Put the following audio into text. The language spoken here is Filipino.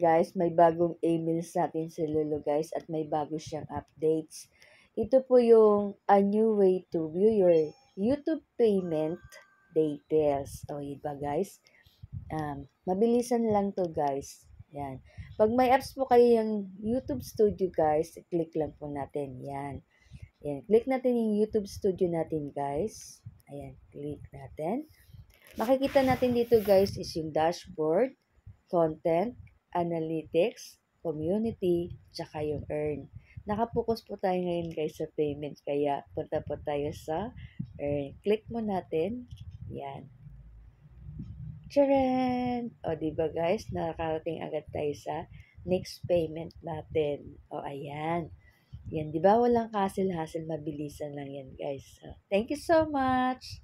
guys, may bagong emails natin si Lulu guys at may bago siyang updates. Ito po yung a new way to view your YouTube payment details. O, iba guys? Mabilisan lang to guys. Yan. Pag may apps po kayo yung YouTube Studio guys, click lang po natin. Yan. Yan. Click natin yung YouTube Studio natin guys. Ayan. Click natin. Makikita natin dito guys is yung dashboard, content, analytics, community, tsaka yung earn. Nakapokus po tayo ngayon guys sa payment, kaya punta po tayo sa earn. Click mo natin. Yan. Charan! O, diba guys, nakarating agad tayo sa next payment natin. O, ayan. Yan, diba walang hassle-hassle, mabilisan lang yan guys. So, thank you so much!